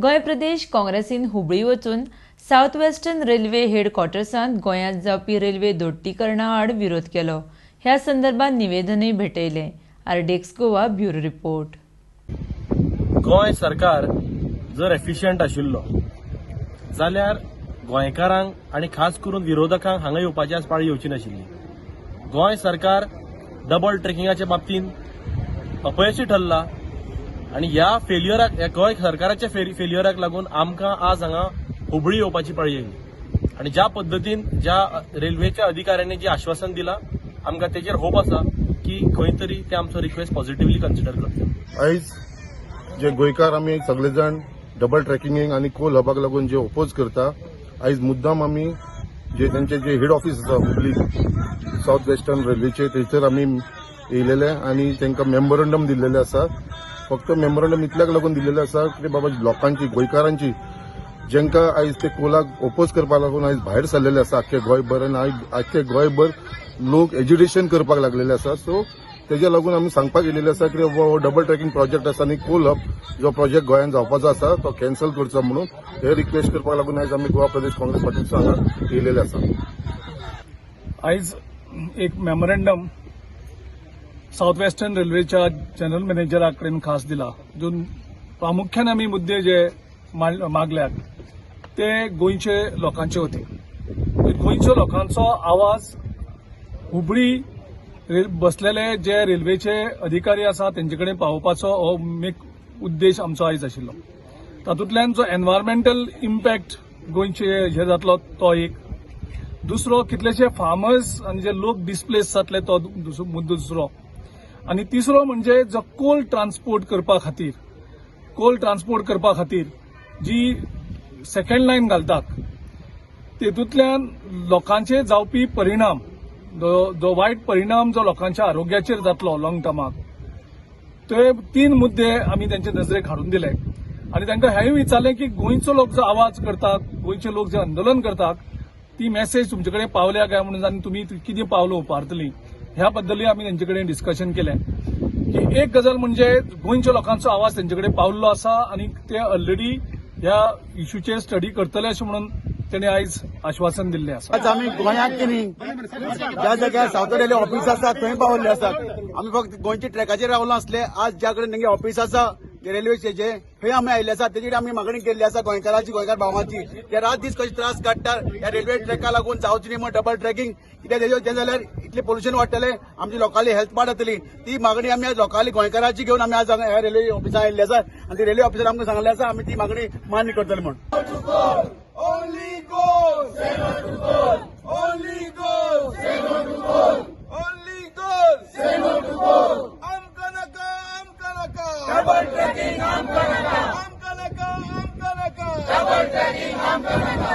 गोंय प्रदेश काँग्रेसीन हुबळी वचून south western railway हेडक्वॉर्टर्सांत गोंयांत जावपी रेल्वे दोट्टीकरणा आड विरोध केलो। ह्या संदर्भात निवेदनय भेटयलें। RDX Goa bureau report. Goem सरकार जर एफिशियंट आशिल्लो जाल्यार गोंयकारांक आनी खास करून विरोधकांक हांगा येवपाची आज पाळी येवची नाशिल्ली। गोंय सरकार डबल ट्रॅकिंगाच्या बाबतींत अपयशी ठरला आणि ह्या गोंय सरकाराच्या फेल्युअराक लागून आमकां आज हांगा हुबळी येवपाची पाळी येयली। आणि ज्या पद्दतीन ज्या रेल्वेच्या अधिकाऱ्यांनी जे आश्वासन दिलां आमकां तेजेर होप आसा की खंय तरी ते आमचो रिक्वेस्ट पॉझिटिव्हली कन्सिडर करतले। आयज जे गोंयकार आमी सगळे जाण डबल ट्रॅकिंग आनी कोल हबाक लागून जे ओपोज करता, आयज मुद्दाम आमी जे त्यांचे जे हेड ऑफिस आसा हुबळी साउथ वेस्टर्न रेल्वेचे थंयसर आमी येयलेले आनी तांकां मेमोरंडम दिल्लेले आसा। फक्त मेमोरंडम इतल्याक लागून दिल्लेले आसा की बाबा लोकांची गोंयकारांची जेंकां आयज ते कोलाक ओपोज करपाक लागून आयज भायर सरलेले आसा आख्खे गोंयभर आनी आयज आख्खे गोंयभर लोक एज्युटेशन करपाक लागलेले आसा। सो तेज्या लागून आमी सांगपाक येयलेले आसा की हो डबल ट्रॅकिंग प्रोजेक्ट आसा आनी कोल हब जो प्रोजेक्ट गोंयांत जावपाचो आसा तो कॅन्सल करचो म्हणून हे रिक्वेस्ट करपाक लागून आयज आमी गोवा प्रदेश काँग्रेस पार्टीचो हांगा येयलेले आसा। आयज एक मेमोरंडम साउथ वेस्टर्न रेल्वेच्या जनरल मॅनेजरा कडेन खास दिला, जो प्रामुख्यान आमी मुद्दे जे मागल्यात ते गोंयचे लोकांचे होते। गोंयच्या लोकांचो आवाज हुबळी बसलेले जे रेल्वेचे अधिकारी आसा तेंचे कडेन पावोवपाचो हो उद्देश आमचो आयज आशिल्लो। तातूंतल्यान जो एनवायरमेंटल इम्पॅक्ट गोंयचे हे जातलो तो एक, दुसरो कितलेशे फार्मर्स आनी जे लोक डिस्प्लेस जातले तो मुद्दो दुसरो, आनी तिसरो म्हणजे जो कोल ट्रान्सपोर्ट करपा खातीर जी सेकंड लायन घालतात तेतूंतल्यान लोकांचे जावपी परिणाम, जो वायट परिणाम जो लोकांच्या आरोग्याचेर जातलो लॉंग टर्माक, ते 3 मुद्दे आमी त्यांचे नजरेक हाडून दिले। आनी तांकां हेंय विचारलें की गोंयचो लोक जो आवाज करतात, गोंयचे लोक जे आंदोलन करतात, ती मेसेज तुमचे कडेन पावल्या काय म्हणून आनी तुमी कितें पावलं उपारतली ह्या बद्दलूय आमी तेंचे कडेन डिस्कशन केलें। की एक गजाल म्हणजे गोंयच्या लोकांचो आवाज तेंचे कडेन पावल्लो आसा आनी ते ऑलरेडी ह्या इश्यूचेर स्टडी करतले अशें म्हणून तेणे आयज आश्वासन दिल्लें आसा। आज आमी गोंयांत की ज्या जाग्यार साउथ रेल्वे ऑफिस आसा थंय पावल्ले आसात। आमी फक्त गोंयच्या ट्रॅकाचेर रावलो आसले, आज ज्या कडेन तेंगे ऑफिस आसा रेल्वेचे थंय आमी आयिल्ले आसा। तेजेर आमी मागणी केल्ली आसा गोंयकार भावांची, ते रात दीस कशे त्रास काडटात ह्या रेल्वे ट्रॅका लागून जावची न्ही म्हण डबल ट्रॅकिंग, कित्याक ते जाल्यार इतले पोल्युशन वाडटले, आमची लोकांली हेल्थ पाड जातली। ती मागणी आमी आज लोकांली गोंयकारांची घेवन आमी आज ह्या रेल्वे ऑफिसांत आयिल्ले आसा आनी ते रेल्वे ऑफिसार आमकां सांगले आसा आमी ती मागणी मान्य करतले म्हण। Only goals! Only goals! Only goals! I'm gonna go! Double tracking, I'm gonna go! Double tracking, I'm gonna go!